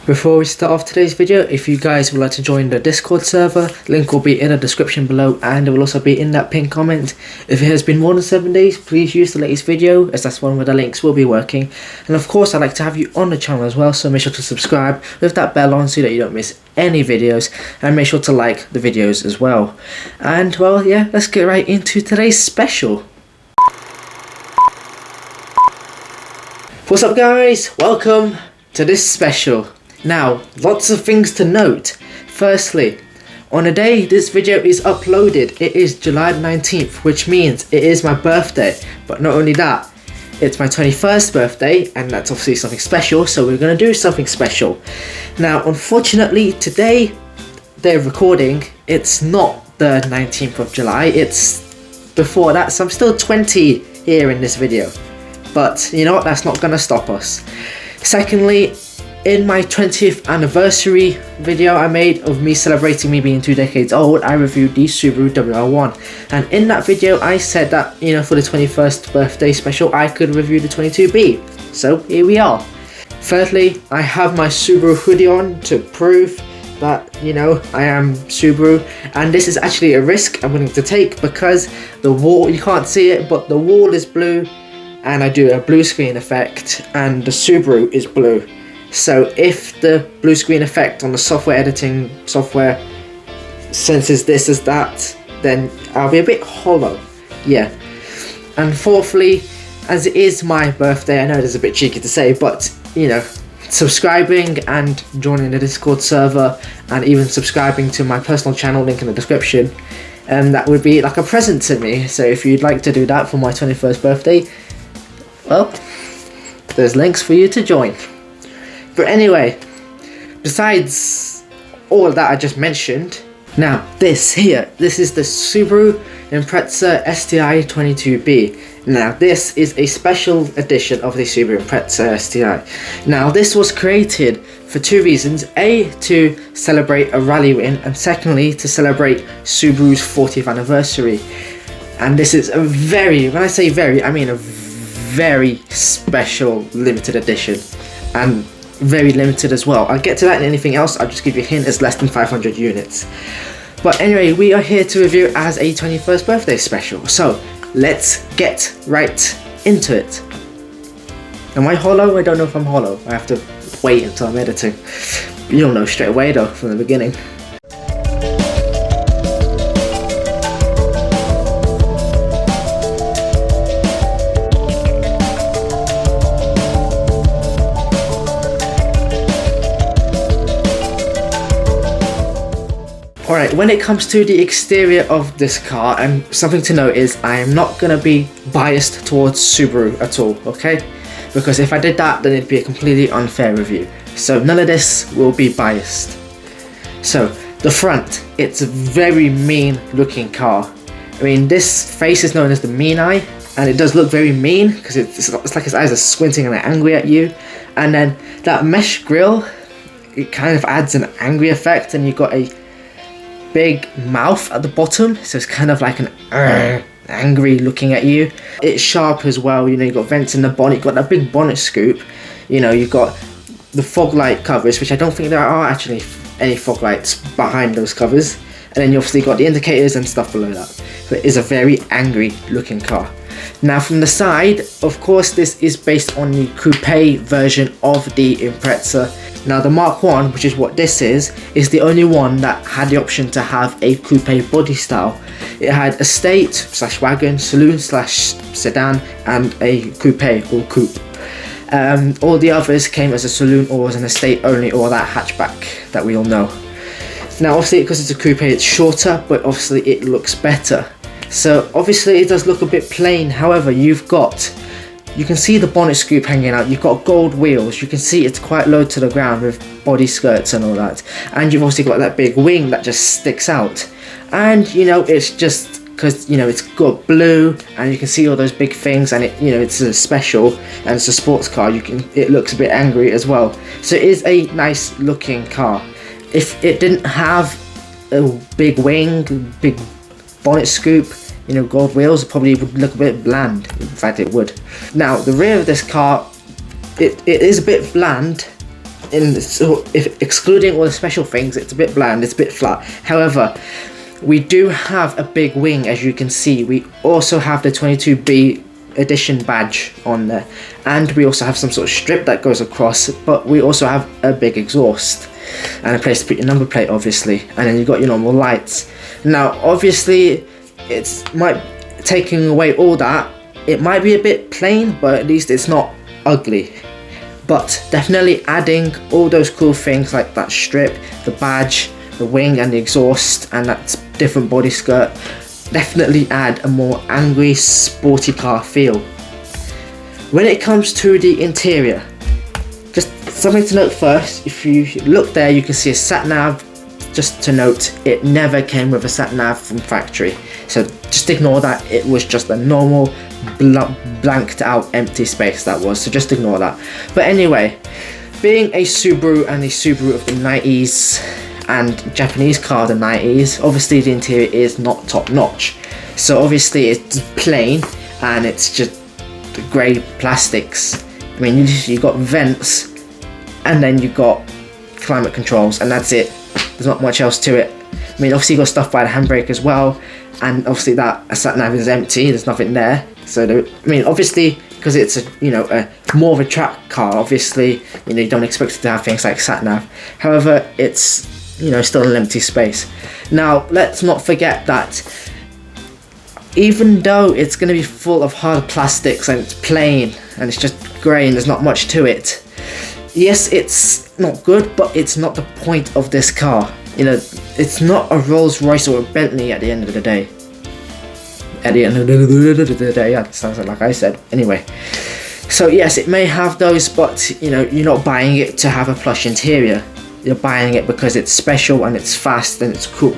Before we start off today's video, if you guys would like to join the Discord server, link will be in the description below and it will also be in that pinned comment. If it has been more than 7 days, please use the latest video as that's one where the links will be working. And of course I'd like to have you on the channel as well, so make sure to subscribe with that bell on so that you don't miss any videos, and make sure to like the videos as well. And well, yeah, let's get right into today's special. What's up guys, welcome to this special. Now, lots of things to note. Firstly, on the day this video is uploaded, it is July 19th, which means it is my birthday. But not only that, it's my 21st birthday, and that's obviously something special, so we're going to do something special. Now, unfortunately, today, they're recording, it's not the 19th of July, it's before that, so I'm still 20 here in this video. But, you know what, that's not going to stop us. Secondly, in my 20th anniversary video I made of me celebrating me being 2 decades old, I reviewed the Subaru WR1, and in that video I said that, you know, for the 21st birthday special I could review the 22B, so here we are. Thirdly, I have my Subaru hoodie on to prove that, you know, I am Subaru, and this is actually a risk I'm willing to take because the wall, you can't see it, but the wall is blue and I do a blue screen effect and the Subaru is blue. So if the blue screen effect on the software editing software senses this as that, then I'll be a bit hollow. Yeah. And fourthly, as it is my birthday, I know it's a bit cheeky to say, but you know, subscribing and joining the Discord server and even subscribing to my personal channel, link in the description, that would be like a present to me. So if you'd like to do that for my 21st birthday, well, there's links for you to join. But anyway, besides all of that I just mentioned, now this is the Subaru Impreza STi 22B. Now this is a special edition of the Subaru Impreza STi. Now this was created for two reasons: A, to celebrate a rally win, and secondly to celebrate Subaru's 40th anniversary. And this is a very, when I say very, I mean a very special limited edition, and very limited as well. I'll get to that in anything else, I'll just give you a hint, it's less than 500 units. But anyway, we are here to review as a 21st birthday special, so let's get right into it. Am I hollow? I don't know if I'm hollow. I have to wait until I'm editing. You'll know straight away though, from the beginning. Alright, when it comes to the exterior of this car, and something to note is I am not going to be biased towards Subaru at all, okay? Because if I did that, then it'd be a completely unfair review. So none of this will be biased. So, the front, it's a very mean looking car. I mean, this face is known as the mean eye, and it does look very mean because it's like his eyes are squinting and they're angry at you. And then that mesh grille, it kind of adds an angry effect, and you've got a big mouth at the bottom, so it's kind of like an angry looking at you. It's sharp as well, you know, you've got vents in the bonnet, you've got that big bonnet scoop, you know, you've got the fog light covers, which I don't think there are actually any fog lights behind those covers, and then you obviously got the indicators and stuff below that. So it is a very angry looking car. Now from the side, of course this is based on the coupe version of the Impreza. Now the Mark 1, which is what this is the only one that had the option to have a coupe body style. It had estate slash wagon, saloon slash sedan, and a coupe or coupe. All the others came as a saloon or as an estate only, or that hatchback that we all know. Now obviously because it's a coupe it's shorter, but obviously it looks better. So obviously it does look a bit plain, however you can see the bonnet scoop hanging out, you've got gold wheels, you can see it's quite low to the ground with body skirts and all that, and you've also got that big wing that just sticks out. And you know, it's just because, you know, it's got blue and you can see all those big things, and it, you know, it's a special and it's a sports car, it looks a bit angry as well. So it is a nice looking car. If it didn't have a big wing, big bonnet scoop, you know, gold wheels, it probably would look a bit bland. In fact, it would. Now, the rear of this car, it is a bit bland, if excluding all the special things, it's a bit bland, it's a bit flat. However, we do have a big wing, as you can see. We also have the 22B edition badge on there, and we also have some sort of strip that goes across, but we also have a big exhaust and a place to put your number plate, obviously, and then you've got your normal lights. Now obviously it's might taking away all that, it might be a bit plain, but at least it's not ugly. But definitely adding all those cool things like that strip, the badge, the wing and the exhaust, and that different body skirt definitely add a more angry, sporty car feel. When it comes to the interior, just something to note first, if you look there you can see a sat nav. Just to note, it never came with a sat nav from factory, so just ignore that. It was just a normal blanked out empty space that was, so just ignore that. But anyway, being a Subaru and a Subaru of the 90s and Japanese car of the 90s, obviously the interior is not top notch. So obviously it's plain and it's just grey plastics. I mean, you got vents and then you got climate controls, and that's it. There's not much else to it. I mean, obviously you got stuff by the handbrake as well, and obviously that a sat nav is empty. There's nothing there. So I mean, obviously because it's a more of a track car, obviously you don't expect it to have things like sat nav. However, it's still an empty space. Now let's not forget that even though it's going to be full of hard plastics and it's plain and it's just grey and there's not much to it, yes, it's not good, but it's not the point of this car. It's not a Rolls Royce or a Bentley at the end of the day. At the end of the day, yeah, that sounds like I said. Anyway, so yes, it may have those, but you're not buying it to have a plush interior. You're buying it because it's special and it's fast and it's cool.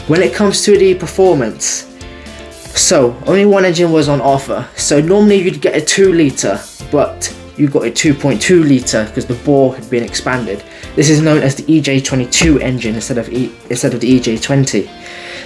When it comes to the performance, so only one engine was on offer. So normally you'd get a 2 litre, but you got a 2.2 litre because the bore had been expanded. This is known as the EJ22 engine instead of the EJ20.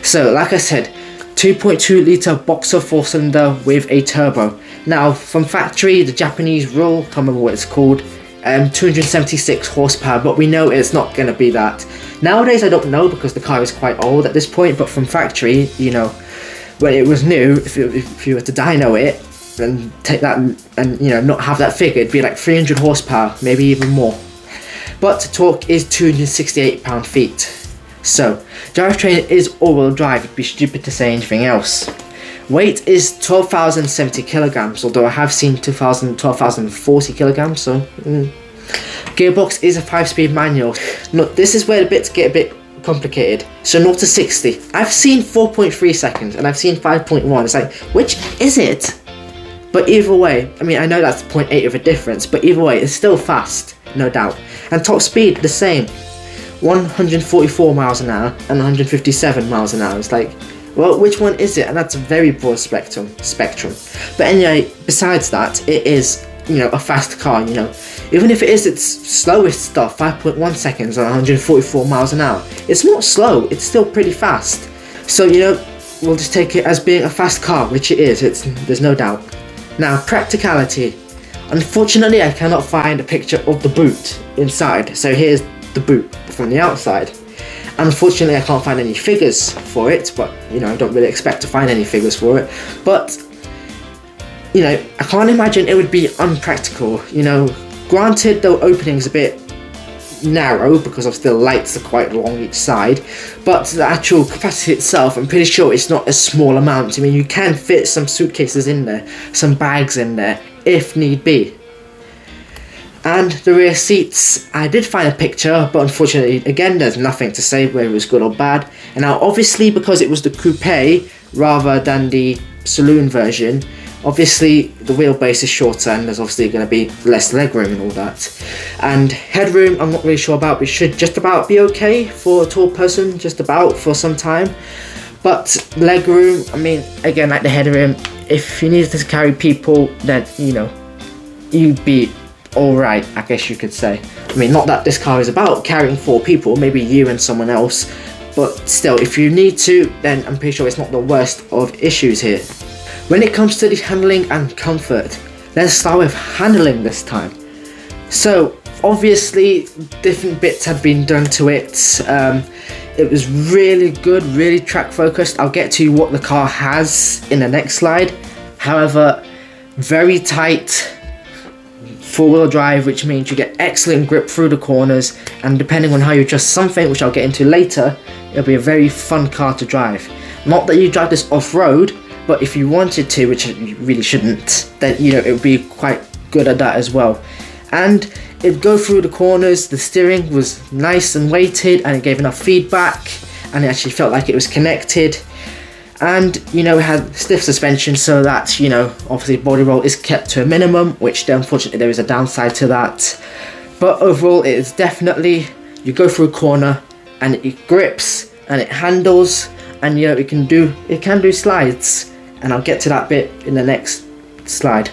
So like I said, 2.2 litre boxer 4-cylinder with a turbo. Now from factory, the Japanese rule, can't remember what it's called, 276 horsepower, but we know it's not going to be that. Nowadays I don't know because the car is quite old at this point, but from factory, when it was new, if you were to dyno it and take that and not have that figure, it'd be like 300 horsepower, maybe even more. But torque is 268 pound-feet. So drivetrain is all-wheel drive. It'd be stupid to say anything else. Weight is 12,070 kilograms, although I have seen 12,040 kilograms. So gearbox is a 5-speed manual. Look, this is where the bits get a bit complicated. So 0 to 60, I've seen 4.3 seconds and I've seen 5.1. It's like, which is it? But either way, I mean, I know that's 0.8 of a difference, but either way, it's still fast, no doubt. And top speed, the same, 144 miles an hour and 157 miles an hour. It's like, well, which one is it? And that's a very broad spectrum. But anyway, besides that, it is, a fast car, Even if it is its slowest stuff, 5.1 seconds and 144 miles an hour, it's not slow, it's still pretty fast. So, we'll just take it as being a fast car, which it is, there's no doubt. Now, practicality. Unfortunately, I cannot find a picture of the boot inside. So here's the boot from the outside. Unfortunately, I can't find any figures for it, but I don't really expect to find any figures for it. But I can't imagine it would be unpractical. Granted, the opening's a bit narrow because obviously the lights are quite along each side, but the actual capacity itself, I'm pretty sure it's not a small amount. I mean, you can fit some suitcases in there, some bags in there, if need be. And the rear seats, I did find a picture, but unfortunately, again, there's nothing to say whether it was good or bad. And now, obviously, because it was the coupe rather than the saloon version, obviously the wheelbase is shorter and there's obviously going to be less legroom and all that. And headroom, I'm not really sure about. We should just about be okay for a tall person, just about for some time. But legroom, I mean, again, like the headroom, if you needed to carry people, then you'd be alright, I guess you could say. I mean, not that this car is about carrying 4 people, maybe you and someone else, but still, if you need to, then I'm pretty sure it's not the worst of issues here. When it comes to the handling and comfort, let's start with handling this time. So, Obviously, different bits had been done to it. It was really good, really track focused. I'll get to what the car has in the next slide. However, very tight four-wheel drive, which means you get excellent grip through the corners, and depending on how you adjust something, which I'll get into later, it'll be a very fun car to drive. Not that you drive this off-road, but if you wanted to, which you really shouldn't, then it would be quite good at that as well. And it'd go through the corners. The steering was nice and weighted, and it gave enough feedback, and it actually felt like it was connected. And it had stiff suspension, so that obviously body roll is kept to a minimum, which unfortunately there is a downside to that. But overall, it is definitely, you go through a corner and it grips and it handles, and it can do slides, and I'll get to that bit in the next slide.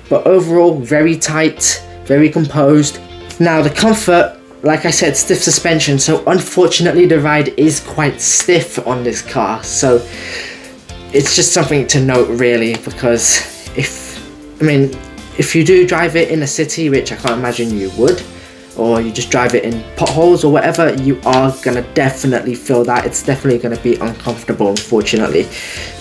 But overall, very tight, very composed. Now the comfort, like I said, stiff suspension, so unfortunately the ride is quite stiff on this car, so it's just something to note really, because if you do drive it in a city, which I can't imagine you would, or you just drive it in potholes or whatever, you are gonna definitely feel that. It's definitely gonna be uncomfortable, unfortunately.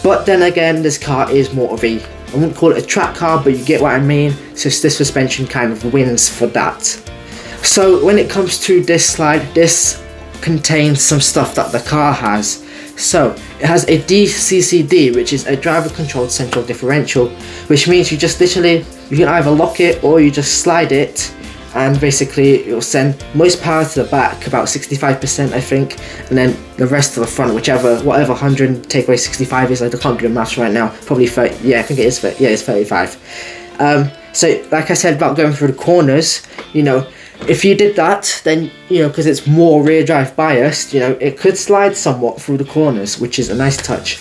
But then again, this car is more of a, I wouldn't call it a track car, but you get what I mean, so stiff suspension kind of wins for that. So when it comes to this slide, this contains some stuff that the car has. So it has a DCCD, which is a driver controlled central differential, which means you just literally, you can either lock it or you just slide it, and basically it will send most power to the back, about 65% I think, and then the rest to the front, whatever 100 take away 65 is. I can't do the maths right now, probably 30, yeah I think it is, yeah it's 35. So like I said about going through the corners, if you did that, then because it's more rear drive biased, it could slide somewhat through the corners, which is a nice touch.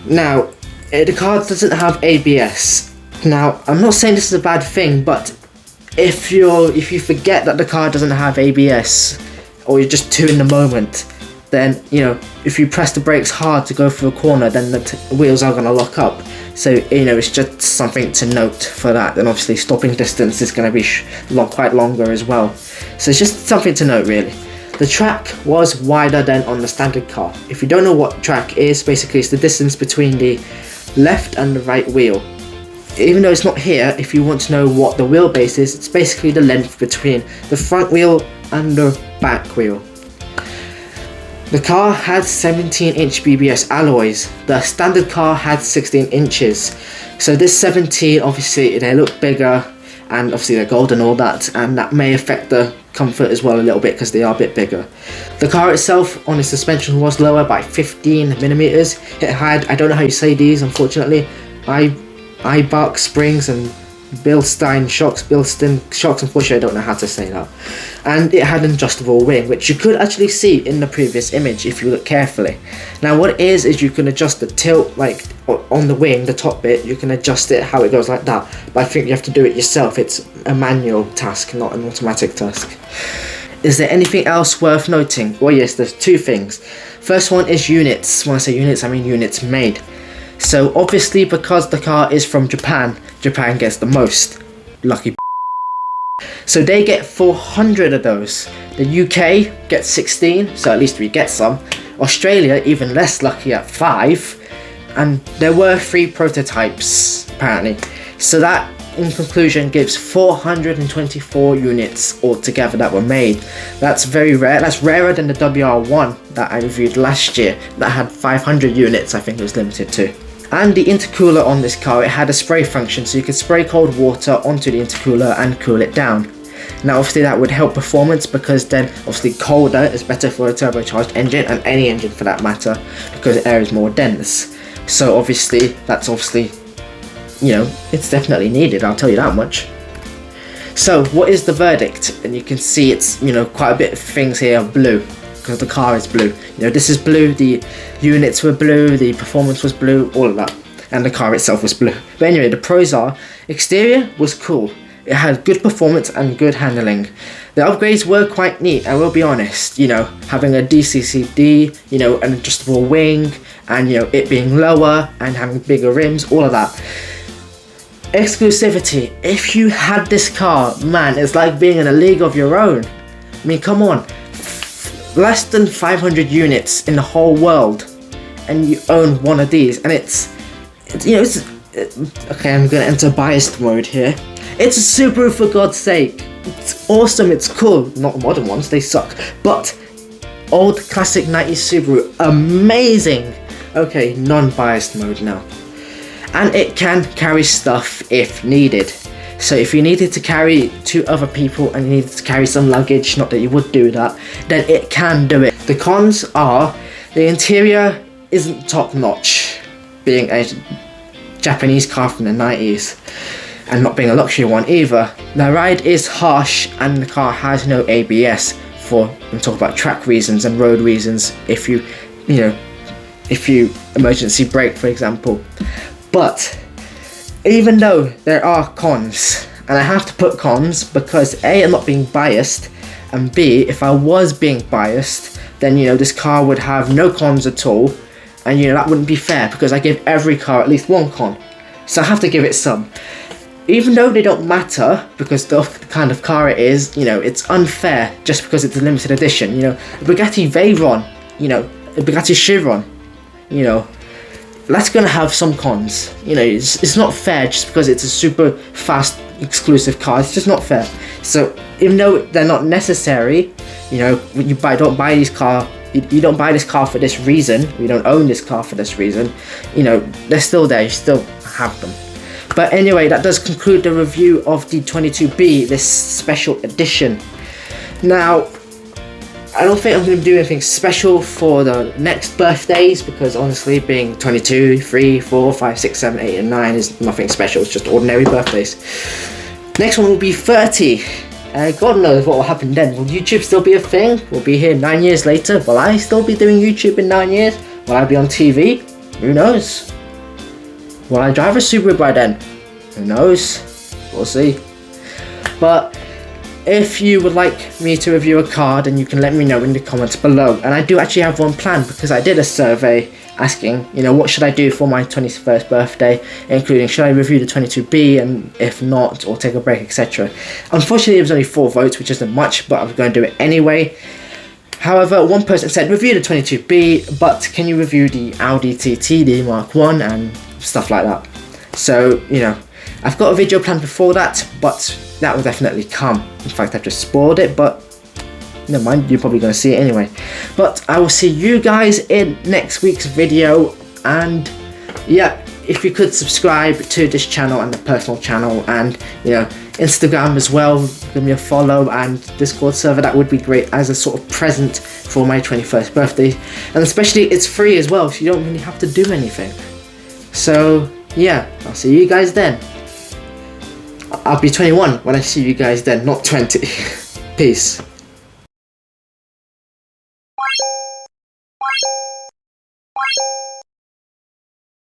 Now the car doesn't have ABS. Now I'm not saying this is a bad thing, but if you forget that the car doesn't have ABS, or you're just too in the moment, then if you press the brakes hard to go through a corner, then the wheels are going to lock up. So it's just something to note for that. And obviously stopping distance is going to be quite longer as well, so it's just something to note really. The track was wider than on the standard car. If you don't know what track is, basically it's the distance between the left and the right wheel. Even though it's not here, if you want to know what the wheelbase is, it's basically the length between the front wheel and the back wheel. The car had 17-inch BBS alloys. The standard car had 16 inches. So this 17, obviously they look bigger, and obviously they're gold and all that, and that may affect the comfort as well a little bit because they are a bit bigger. The car itself on the suspension was lower by 15 millimeters. It had, I don't know how you say these unfortunately, Eibach springs and Bilstein shocks, unfortunately I don't know how to say that. And it had an adjustable wing, which you could actually see in the previous image if you look carefully. Now what it is you can adjust the tilt, like on the wing, the top bit, you can adjust it how it goes like that, but I think you have to do it yourself. It's a manual task, not an automatic task. Is there anything else worth noting? Well yes, there's two things. First one is units. When I say units, I mean units made. So obviously because the car is from Japan gets the most. Lucky. So they get 400 of those. The UK gets 16, so at least we get some. Australia even less lucky at 5. And there were 3 prototypes apparently. So that in conclusion gives 424 units altogether that were made. That's very rare. That's rarer than the WR1 that I reviewed last year that had 500 units I think it was limited to. And the intercooler on this car, it had a spray function, so you could spray cold water onto the intercooler and cool it down. Now obviously that would help performance, because then obviously colder is better for a turbocharged engine, and any engine for that matter, because the air is more dense. So obviously that's it's definitely needed, I'll tell you that much. So what is the verdict? And you can see it's quite a bit of things here are blue, because the car is blue. This is blue, the units were blue, the performance was blue, all of that, and the car itself was blue. But anyway, the pros are, exterior was cool. It had good performance and good handling. The upgrades were quite neat, I will be honest. Having a DCCD, an adjustable wing, and it being lower and having bigger rims, all of that. Exclusivity. If you had this car, man, it's like being in a league of your own. I mean, come on. Less than 500 units in the whole world, and you own one of these, and it's okay, I'm gonna enter biased mode here. It's a Subaru, for God's sake. It's awesome, it's cool. Not modern ones, they suck. But old classic 90s Subaru, amazing. Okay, non-biased mode now. And it can carry stuff if needed. So if you needed to carry 2 other people and you needed to carry some luggage, not that you would do that, then it can do it. The cons are, the interior isn't top notch, being a Japanese car from the 90s, and not being a luxury one either. The ride is harsh, and the car has no ABS for, I'm talking about track reasons and road reasons, if you emergency brake, for example. But even though there are cons, and I have to put cons because A, I'm not being biased, and B, if I was being biased, then this car would have no cons at all, and that wouldn't be fair because I give every car at least one con. So I have to give it some. Even though they don't matter because the kind of car it is, it's unfair just because it's a limited edition. A Bugatti Veyron, a Bugatti Chiron, that's gonna have some cons. It's not fair just because it's a super fast exclusive car. It's just not fair. So even though they're not necessary, you don't buy this car. You don't buy this car for this reason. You don't own this car for this reason. They're still there. You still have them. But anyway, that does conclude the review of the 22B, this special edition. Now, I don't think I'm going to do anything special for the next birthdays because honestly, being 22, 3, 4, 5, 6, 7, 8 and 9 is nothing special. It's just ordinary birthdays. Next one will be 30. God knows what will happen then. Will YouTube still be a thing? We'll be here 9 years later. Will I still be doing YouTube in 9 years? Will I be on TV? Who knows? Will I drive a Subaru by then? Who knows? We'll see. But if you would like me to review a car, then you can let me know in the comments below. And I do actually have one planned because I did a survey asking, what should I do for my 21st birthday, including should I review the 22B, and if not, or take a break, etc. Unfortunately, it was only 4 votes, which isn't much, but I was going to do it anyway. However, one person said, review the 22B, but can you review the Audi TT, the Mark 1, and stuff like that. So, I've got a video planned before that, but that will definitely come. In fact, I've just spoiled it, but never mind, you're probably going to see it anyway. But I will see you guys in next week's video, and yeah, if you could subscribe to this channel and the personal channel, and Instagram as well, give me a follow, and Discord server, that would be great as a sort of present for my 21st birthday. And especially it's free as well, so you don't really have to do anything. So yeah, I'll see you guys then. I'll be 21 when I see you guys then, not 20. Peace.